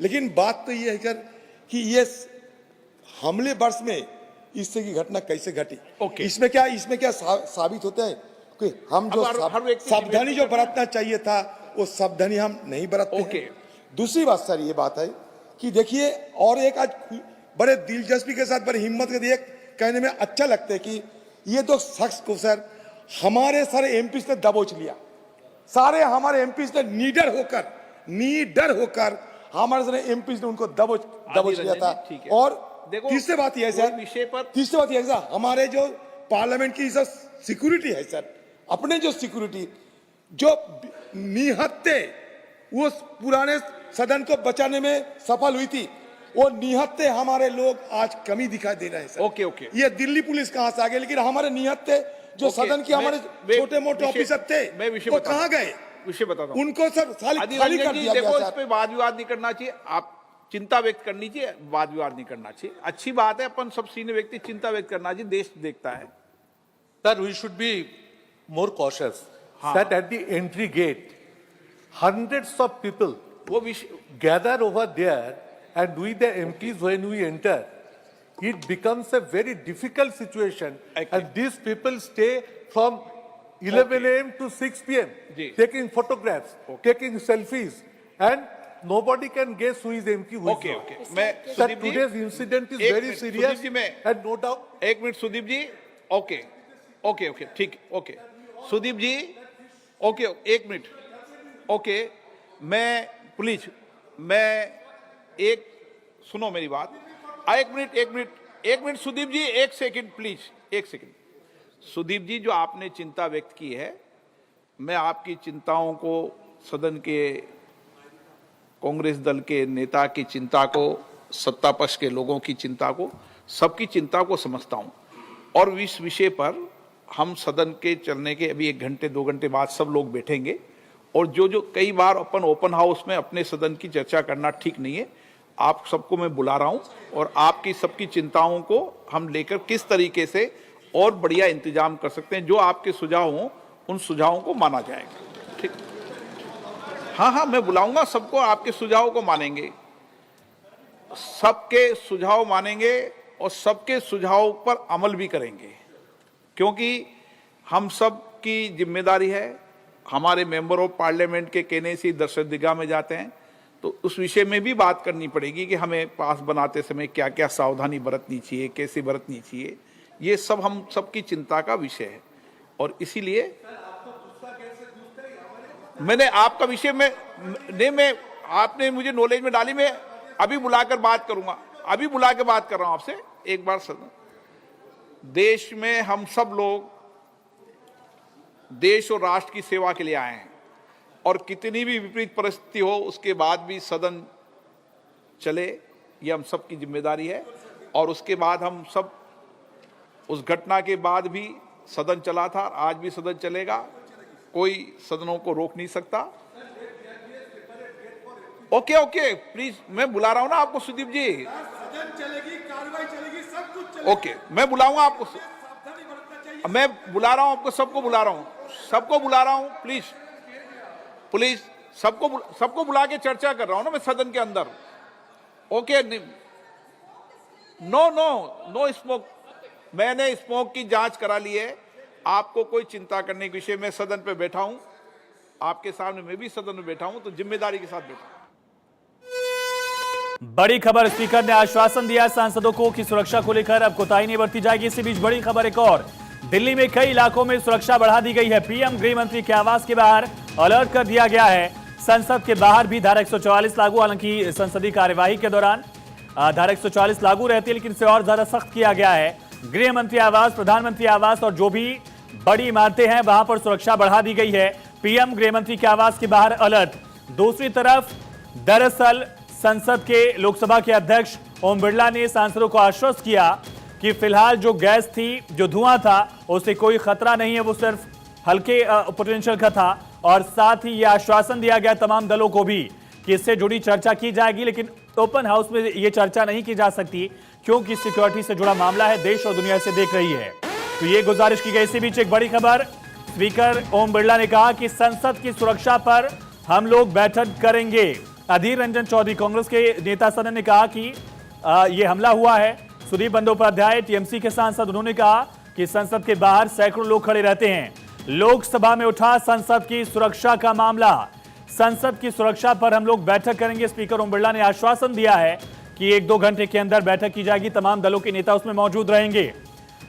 लेकिन बात तो ये है सर कि ये हमले वर्ष में इस तरह की घटना कैसे घटी। इसमें क्या साबित होता है कि हम जो सावधानी जो बरतना चाहिए था वो सावधानी हम नहीं बरतते हैं। दूसरी बात सर ये बात है कि देखिए, और एक आज बड़े दिलचस्पी के साथ, बड़ी हिम्मत के लिए कहने में अच्छा लगता है कि ये दो शख्स को सर हमारे सारे एमपी ने दबोच लिया। सारे हमारे एमपी ने निडर होकर हमारे सारे एमपी ने उनको दबोच लिया था। और तीसरी बात यह है सर, हमारे जो पार्लियामेंट की जो सिक्योरिटी है सर, अपने जो सिक्योरिटी जो निहत्ते वो पुराने सदन को बचाने में सफल हुई थी, वो निहत्ते हमारे लोग आज कमी दिखाई दे रहे हैं सर। ये दिल्ली पुलिस कहां से आ गए, लेकिन हमारे निहत्ते जो सदन के हमारे छोटे मोटे ऑफिसर थे वो कहां गए? विषय बताता हूं उनको सर खाली कर दिया देखो, गया। इस पे वाद विवाद नहीं करना चाहिए, आप चिंता व्यक्त करनी चाहिए, वाद विवाद नहीं करना चाहिए। अच्छी बात है, अपन सब सीनियर व्यक्ति चिंता व्यक्त करना चाहिए, देश देखता है। Sir, we should be more cautious. That at the entry gate, hundreds of people gather over there, and we the MPs, when we enter, it becomes a very difficult situation. And these people stay from 11 a.m. to 6 p.m. taking photographs, taking selfies, and nobody can guess who is MP, who is not. Sir, today's incident is very serious, and no doubt. एक minute Sudeep जी, okay ठीक, okay Sudeep जी, okay एक minute, okay मैं please, मैं एक सुनो मेरी बात, एक मिनट सुदीप जी, एक सेकंड प्लीज, एक सेकंड। सुदीप जी, जो आपने चिंता व्यक्त की है, मैं आपकी चिंताओं को, सदन के कांग्रेस दल के नेता की चिंता को, सत्ता पक्ष के लोगों की चिंता को, सबकी चिंता को समझता हूं। और इस विषय पर हम सदन के चलने के अभी 1 घंटे 2 घंटे बाद सब लोग बैठेंगे, और जो कई बार अपन ओपन हाउस में अपने सदन की चर्चा करना ठीक नहीं है, आप सबको मैं बुला रहा हूं, और आपकी सबकी चिंताओं को हम लेकर किस तरीके से और बढ़िया इंतजाम कर सकते हैं, जो आपके सुझाव हों उन सुझावों को माना जाएगा। ठीक, हाँ, मैं बुलाऊंगा सबको, आपके सुझावों को मानेंगे, सबके सुझाव मानेंगे और सबके सुझावों पर अमल भी करेंगे, क्योंकि हम सब की जिम्मेदारी है। हमारे मेंबर ऑफ पार्लियामेंट के कहने से दर्शकदिगा में जाते हैं, तो उस विषय में भी बात करनी पड़ेगी कि हमें पास बनाते समय क्या क्या सावधानी बरतनी चाहिए, कैसे बरतनी चाहिए, ये सब हम सबकी चिंता का विषय है। और इसीलिए मैंने आपका विषय में आपने मुझे नॉलेज में डाली, मैं अभी बुलाकर बात करूंगा, अभी बुला के बात कर रहा हूं आपसे एक बार। सदन देश में हम सब लोग देश और राष्ट्र की सेवा के लिए आए हैं, और कितनी भी विपरीत परिस्थिति हो उसके बाद भी सदन चले, ये हम सब की जिम्मेदारी है। और उसके बाद हम सब, उस घटना के बाद भी सदन चला था, आज भी सदन चलेगा, कोई सदनों को रोक नहीं सकता। ओके प्लीज, मैं बुला रहा हूं ना आपको सुदीप जी, सदन चलेगी, कार्रवाई चलेगी, सब कुछ चलेगा। ओके, मैं बुलाऊंगा आपको, मैं बुला रहा हूं आपको, सबको बुला रहा हूं, प्लीज सबको बुला के चर्चा कर रहा हूं ना मैं सदन के अंदर। ओके, नो स्मोक, मैंने स्मोक की जांच करा ली है, आपको कोई चिंता करने के विषय में सदन पे बैठा हूं, आपके सामने मैं भी सदन में बैठा हूं, तो जिम्मेदारी के साथ बैठा हूं। बड़ी खबर, स्पीकर ने आश्वासन दिया सांसदों को कि सुरक्षा को लेकर अब कोताही नहीं बरती जाएगी। इसी बीच बड़ी खबर एक और, दिल्ली में कई इलाकों में सुरक्षा बढ़ा दी गई है। पीएम गृह मंत्री के आवास के बाहर अलर्ट कर दिया गया है। संसद के बाहर भी धारा 144 लागू, हालांकि संसदीय कार्यवाही के दौरान धारा 144 लागू रहती है, लेकिन इसे और ज्यादा सख्त किया गया है। गृह मंत्री आवास, प्रधानमंत्री आवास और जो भी बड़ी इमारतें हैं वहां पर सुरक्षा बढ़ा दी गई है। पीएम गृह मंत्री के आवास के बाहर अलर्ट। दूसरी तरफ दरअसल संसद के लोकसभा के अध्यक्ष ओम बिरला ने सांसदों को आश्वस्त किया कि फिलहाल जो गैस थी, जो धुआं था, उससे कोई खतरा नहीं है, वो सिर्फ हल्के पोटेंशियल का था। और साथ ही यह आश्वासन दिया गया तमाम दलों को भी कि इससे जुड़ी चर्चा की जाएगी, लेकिन ओपन हाउस में यह चर्चा नहीं की जा सकती क्योंकि सिक्योरिटी से जुड़ा मामला है, देश और दुनिया इसे देख रही है। तो ये गुजारिश की गई। इसी बीच एक बड़ी खबर, स्पीकर ओम बिरला ने कहा कि संसद की सुरक्षा पर हम लोग बैठक करेंगे। अधीर रंजन चौधरी कांग्रेस के नेता सदन ने कहा कि ये हमला हुआ है। सुदीप बंदोपाध्याय टीएमसी के सांसद, उन्होंने कहा कि संसद के बाहर सैकड़ों लोग खड़े रहते हैं। लोकसभा में उठा संसद की सुरक्षा का मामला। संसद की सुरक्षा पर हम लोग बैठक करेंगे। स्पीकर ओम बिरला ने आश्वासन दिया है कि 1-2 घंटे के अंदर बैठक की जाएगी। तमाम दलों के नेता उसमें मौजूद रहेंगे।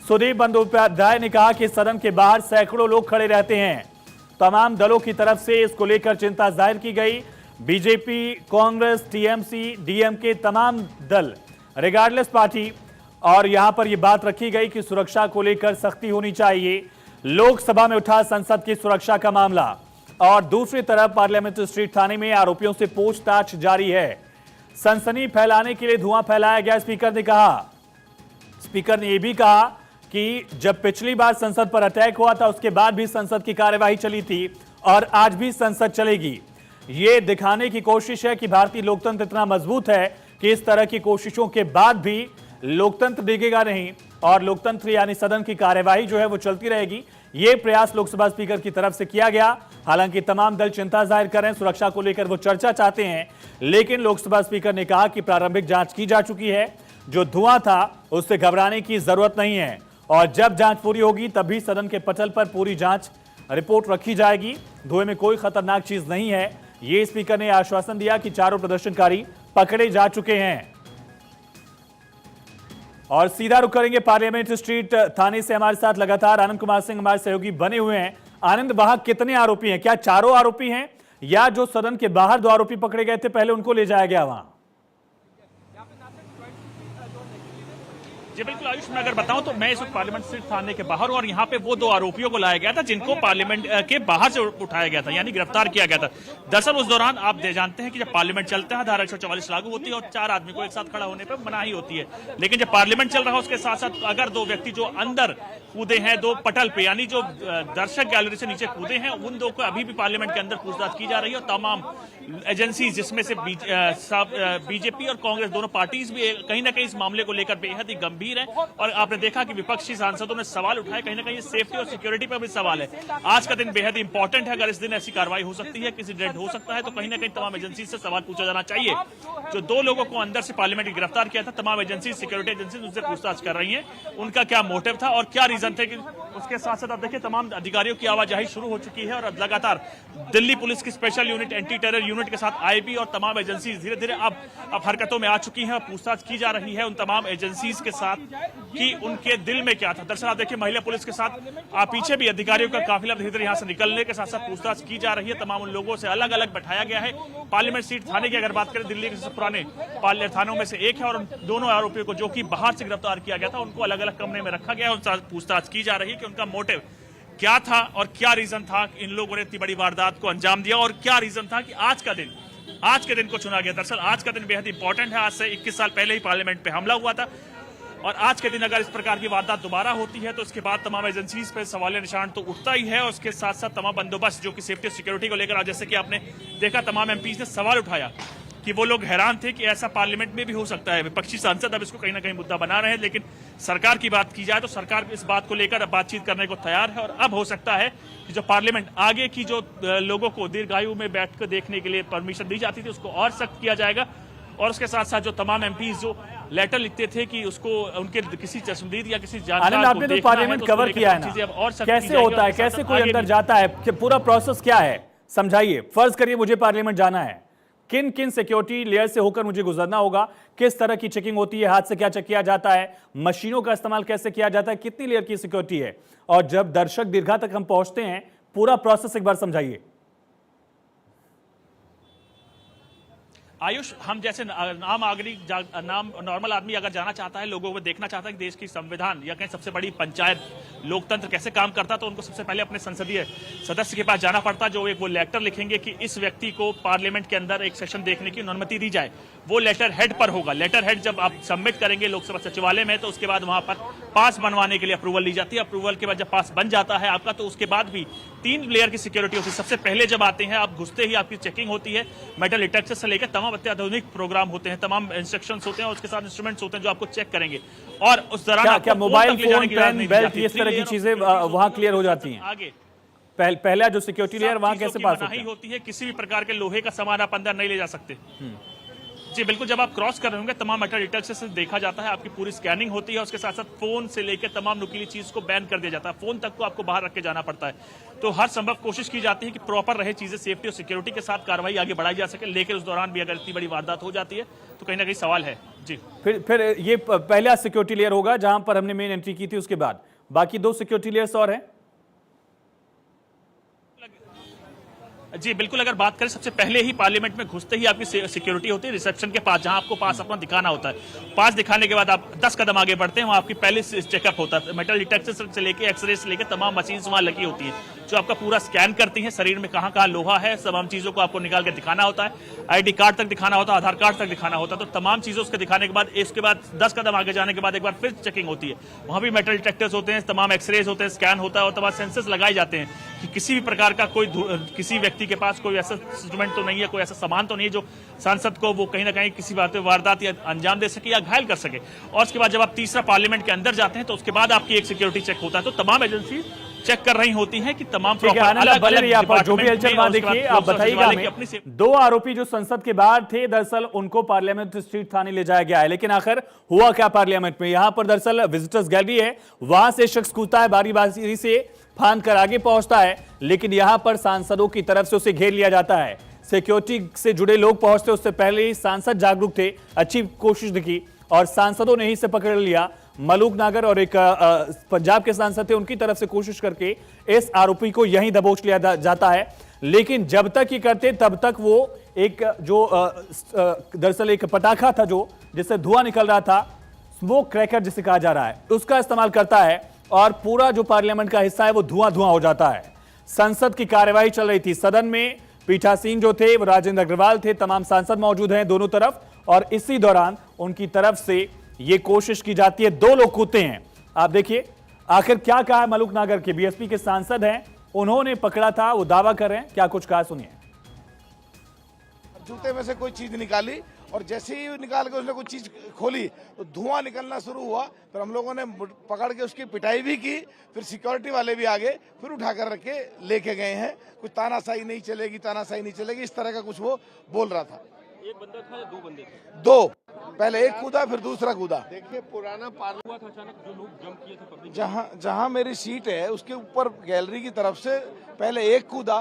सुदीप बंदोपाध्याय ने कहा कि सदन के बाहर सैकड़ों लोग खड़े रहते हैं। तमाम दलों की तरफ से इसको लेकर चिंता जाहिर की गई। बीजेपी, कांग्रेस, टीएमसी, डीएमके, तमाम दल, रिगार्डलेस पार्टी, और यहां पर यह बात रखी गई कि सुरक्षा को लेकर सख्ती होनी चाहिए। लोकसभा में उठा संसद की सुरक्षा का मामला। और दूसरी तरफ पार्लियामेंट स्ट्रीट थाने में आरोपियों से पूछताछ जारी है। सनसनी फैलाने के लिए धुआं फैलाया गया, स्पीकर ने कहा। स्पीकर ने यह भी कहा कि जब पिछली बार संसद पर अटैक हुआ था उसके बाद भी संसद की कार्यवाही चली थी और आज भी संसद चलेगी। यह दिखाने की कोशिश है कि भारतीय लोकतंत्र इतना मजबूत है कि इस तरह की कोशिशों के बाद भी लोकतंत्र डिगेगा नहीं और लोकतंत्र यानी सदन की कार्यवाही जो है वो चलती रहेगी। यह प्रयास लोकसभा स्पीकर की तरफ से किया गया। हालांकि तमाम दल चिंता जाहिर कर रहे हैं, सुरक्षा को लेकर वो चर्चा चाहते हैं, लेकिन लोकसभा स्पीकर ने कहा कि प्रारंभिक जांच की जा चुकी है। जो धुआं था उससे घबराने की जरूरत नहीं है और जब जांच पूरी होगी तभी सदन के पटल पर पूरी जांच रिपोर्ट रखी जाएगी। धुएं में कोई खतरनाक चीज नहीं है। ये स्पीकर ने आश्वासन दिया कि चारों प्रदर्शनकारी पकड़े जा चुके हैं। और सीधा रुख करेंगे पार्लियामेंट स्ट्रीट थाने से। हमारे साथ लगातार आनंद कुमार सिंह हमारे सहयोगी बने हुए हैं। आनंद, वहां कितने आरोपी हैं? क्या चारों आरोपी हैं या जो सदन के बाहर 2 आरोपी पकड़े गए थे पहले उनको ले जाया गया वहां? जी बिल्कुल आयुष, मैं अगर बताऊं तो मैं इस वक्त पार्लियामेंट स्ट्रीट थाने के बाहर हूं और यहाँ पे वो 2 आरोपियों को लाया गया था जिनको पार्लियामेंट के बाहर से उठाया गया था, यानी गिरफ्तार किया गया था। दरअसल उस दौरान आप जानते हैं कि जब पार्लियामेंट चलता है धारा 144 लागू होती है और 4 आदमी को एक साथ खड़ा होने पर मनाही होती है। लेकिन जब पार्लियामेंट चल रहा है उसके साथ साथ अगर 2 व्यक्ति जो अंदर कूदे हैं 2 पटल पे, यानी जो दर्शक गैलरी से नीचे कूदे हैं, उन 2 को अभी भी पार्लियामेंट के अंदर पूछताछ की जा रही है। और तमाम एजेंसी जिसमें से बीजेपी और कांग्रेस दोनों पार्टीज भी कहीं ना कहीं इस मामले को लेकर बेहद ही गंभीर है। और आपने देखा कि विपक्षी सांसदों ने सवाल उठाए, कहीं ना कहीं सेफ्टी और सिक्योरिटी पर भी सवाल है। आज का दिन बेहद इंपॉर्टेंट है। अगर इस दिन ऐसी कार्रवाई हो सकती है, किसी डेट हो सकता है, तो कहीं ना कहीं तमाम एजेंसी से सवाल पूछा जाना चाहिए। जो 2 लोगों को अंदर से पार्लियामेंट गिरफ्तार किया था, तमाम एजेंसी, सिक्योरिटी एजेंसी उनसे पूछताछ कर रही है, उनका क्या मोटिव था और क्या रीजन थे। कि उसके साथ साथ आप देखिए तमाम अधिकारियों की आवाजाही शुरू हो चुकी है और अब लगातार दिल्ली पुलिस की special unit, anti terror unit के साथ आईबी और तमाम एजेंसी धीरे धीरे अब हरकतों में आ चुकी हैं और पूछताछ की जा रही है उन तमाम एजेंसीज के साथ कि उनके दिल में क्या था। दरअसल आप देखिए महिला पुलिस के साथ पीछे भी अधिकारियों का काफिला धीरे धीरे यहां से निकलने के साथ साथ पूछताछ की जा रही है। तमाम उन लोगों से अलग अलग बैठाया गया है। पार्लियामेंट स्ट्रीट थाने की अगर बात करें, दिल्ली के सबसे पुराने थानों में से एक है और उन दोनों आरोपियों को जो कि बाहर से गिरफ्तार किया गया था उनको अलग अलग कमरे में रखा गया और पूछताछ की जा रही है कि उनका मोटिव क्या था और क्या रीजन था कि इन लोगों ने इतनी बड़ी वारदात को अंजाम दिया और क्या रीजन था कि आज के दिन को चुना गया। दरअसल आज का दिन बेहद इंपॉर्टेंट है। आज से 21 साल पहले ही पार्लियामेंट पे हमला हुआ था और आज के दिन अगर इस प्रकार की वारदात दोबारा होती है तो उसके बाद तमाम एजेंसीज पे सवालिया निशान तो उठता ही है। और उसके साथ साथ तमाम बंदोबस्त जो कि सेफ्टी और सिक्योरिटी को लेकर, जैसे कि आपने देखा तमाम एमपीज ने सवाल उठाया कि वो लोग हैरान थे कि ऐसा पार्लियामेंट में भी हो सकता है। विपक्षी सांसद अब इसको कहीं ना कहीं मुद्दा बना रहे हैं, लेकिन सरकार की बात की जाए तो सरकार इस बात को लेकर अब बातचीत करने को तैयार है। और अब हो सकता है कि जो पार्लियामेंट आगे की जो लोगों को दीर्घायु में बैठकर देखने के लिए परमिशन दी जाती थी उसको और सख्त किया जाएगा। और उसके साथ साथ जो तमाम एमपीज जो लेटर लिखते थे कि उसको उनके किसी चश्मदीद या किसी जानकार आपने तो पार्लियामेंट कवर किया है ना, कैसे होता है, कैसे कोई अंदर जाता है, पूरा प्रोसेस क्या है समझाइए। फर्ज करिए मुझे पार्लियामेंट जाना है, किन किन सिक्योरिटी लेयर से होकर मुझे गुजरना होगा, किस तरह की चेकिंग होती है, हाथ से क्या चेक किया जाता है, मशीनों का इस्तेमाल कैसे किया जाता है, कितनी लेयर की सिक्योरिटी है, और जब दर्शक दीर्घा तक हम पहुंचते हैं पूरा प्रोसेस एक बार समझाइए। आयुष, हम जैसे नॉर्मल आदमी अगर जाना चाहता है, लोगों को देखना चाहता है कि देश की संविधान या कहीं सबसे बड़ी पंचायत लोकतंत्र कैसे काम करता, तो उनको सबसे पहले अपने संसदीय सदस्य के पास जाना पड़ता, जो एक वो लेटर लिखेंगे कि इस व्यक्ति को पार्लियामेंट के अंदर एक सेशन देखने की अनुमति दी जाए। वो लेटर हेड पर होगा। लेटर हेड जब आप सबमिट करेंगे लोकसभा सचिवालय में तो उसके बाद वहां पर पास बनवाने के लिए अप्रूवल ली जाती है। अप्रूवल के बाद जब पास बन जाता है आपका, तो उसके बाद भी 3 लेयर की सिक्योरिटी होती है। सबसे पहले जब आते हैं आप, घुसते ही आपकी चेकिंग होती है, मेटल डिटेक्टर से लेकर तमाम अत्याधुनिक प्रोग्राम होते हैं, तमाम इंस्ट्रक्शंस होते हैं और उसके साथ इंस्ट्रूमेंट्स होते हैं जो आपको चेक करेंगे। और उस दौरान क्या मोबाइल फोन, पेन, बेल्ट, इस तरह की चीजें वहां क्लियर हो जाती हैं? आगे पहला जो सिक्योरिटी लेयर वहां कैसे पास होता है? होती है, किसी भी प्रकार के लोहे का सामान आप अंदर नहीं ले जा सकते। जी बिल्कुल, जब आप क्रॉस कर रहे होंगे तमाम मेटल डिटेक्टर से देखा जाता है, आपकी पूरी स्कैनिंग होती है, उसके साथ साथ फोन से लेकर तमाम नुकीली चीज को बैन कर दिया जाता है, फोन तक को आपको बाहर रख के जाना पड़ता है। तो हर संभव कोशिश की जाती है कि प्रॉपर रहे चीजें, सेफ्टी और सिक्योरिटी के साथ कार्रवाई आगे बढ़ाई जा सके, लेकिन उस दौरान भी अगर इतनी बड़ी वारदात हो जाती है तो कहीं ना कहीं सवाल है। जी फिर ये पहला सिक्योरिटी लेयर होगा जहां पर हमने मेन एंट्री की थी, उसके बाद बाकी 2 सिक्योरिटी लेयर्स और हैं। जी बिल्कुल, अगर बात करें सबसे पहले ही पार्लियामेंट में घुसते ही आपकी सिक्योरिटी होती है रिसेप्शन के पास, जहां आपको पास अपना दिखाना होता है। पास दिखाने के बाद आप 10 कदम आगे बढ़ते हैं, वहां आपकी पहले चेकअप होता है, मेटल डिटेक्टर से लेके एक्सरे से लेके तमाम मशीन वहां लगी होती है, जो आपका पूरा स्कैन करती है, शरीर में कहां कहां लोहा है, तमाम चीजों को आपको निकाल के दिखाना होता है, आईडी कार्ड तक दिखाना होता है, आधार कार्ड तक दिखाना होता है। तो तमाम चीजों उसके दिखाने के बाद, इसके बाद 10 कदम आगे जाने के बाद एक बार फिर चेकिंग होती है, वहां भी मेटल डिटेक्टर्स होते हैं, तमाम एक्सरेज होते हैं, स्कैन होता है और तमाम सेंसर्स लगाए जाते हैं कि किसी भी प्रकार का किसी व्यक्ति के पास कोई ऐसा इंस्ट्रूमेंट तो नहीं है, कोई ऐसा सामान तो नहीं है जो सांसद को वो कहीं ना कहीं किसी बात वारदात या अंजाम दे सके या घायल कर सके। और उसके बाद जब आप तीसरा पार्लियामेंट के अंदर जाते हैं तो उसके बाद आपकी एक सिक्योरिटी चेक होता है। तो तमाम एजेंसी चेक कर रही होती हैं कि तमाम जो भी हलचल वहां देखिए, आप बताइएगा हमें। 2 आरोपी जो संसद के बाहर थे, दरअसल उनको पार्लियामेंट स्ट्रीट थाने ले जाया गया है, लेकिन आखिर हुआ क्या पार्लियामेंट में? यहां पर दरअसल विजिटर्स गैलरी है, वहां से शख्स कूदता है, बारी बारी से फांद कर आगे पहुंचता है, लेकिन यहां पर सांसदों की तरफ से उसे घेर लिया जाता है। सिक्योरिटी से जुड़े लोग पहुंचते उससे पहले ही सांसद जागरूक थे, अच्छी कोशिश की और सांसदों ने ही से पकड़ लिया। मलूक नागर और एक पंजाब के सांसद थे, उनकी तरफ से कोशिश करके इस आरोपी को यहीं दबोच लिया जाता है। लेकिन जब तक ये करते तब तक वो एक जो दरअसल एक पटाखा था जो जिससे धुआं निकल रहा था, स्मोक क्रैकर जिसे कहा जा रहा है, उसका इस्तेमाल करता है और पूरा जो पार्लियामेंट का हिस्सा है वो धुआं धुआं हो जाता है। संसद की कार्यवाही चल रही थी, सदन में पीठासीन जो थे वो राजेंद्र अग्रवाल थे, तमाम सांसद मौजूद हैं दोनों तरफ, और इसी दौरान उनकी तरफ से ये कोशिश की जाती है, 2 लोग कूदते हैं। आप देखिए आखिर क्या कहा है मलूक नागर के, बीएसपी के सांसद हैं, उन्होंने पकड़ा था, वो दावा कर रहे हैं, क्या कुछ कहा सुनिए। जूते में से कोई चीज निकाली और जैसे ही निकाल के उसने कोई चीज खोली तो धुआं निकलना शुरू हुआ। फिर हम लोगों ने पकड़ के उसकी पिटाई भी की, फिर सिक्योरिटी वाले भी आ गए, फिर उठा कर रख के लेके गए हैं। कुछ तानाशाही नहीं चलेगी, तानाशाही नहीं चलेगी, इस तरह का कुछ वो बोल रहा था। एक बंदा था या 2 बंदे थे? 2, पहले एक कूदा फिर दूसरा कूदा। देखिए पुराना पार्लियामेंट हुआ था, अचानक जो लोग जम किए थे पब्लिक, जहां मेरी सीट है उसके ऊपर गैलरी की तरफ से पहले एक कूदा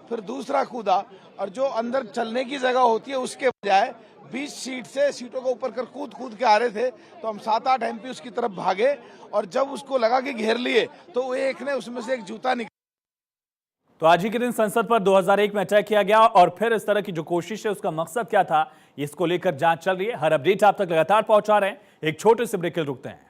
फिर दूसरा कूदा, और जो अंदर चलने की जगह होती है उसके बजाय 20 सीट से सीटों को ऊपर कर कूद के आ रहे थे। तो हम 7-8 एमपी उसकी तरफ भागे और जब उसको लगा कि घेर लिए तो एक ने उसमें से एक जूता निकाला। तो आज ही के दिन संसद पर 2001 में अटैक किया गया और फिर इस तरह की जो कोशिश है उसका मकसद क्या था, इसको लेकर जांच चल रही है। हर अपडेट आप तक लगातार पहुंचा रहे हैं। एक छोटे से ब्रेक के लिए रुकते हैं।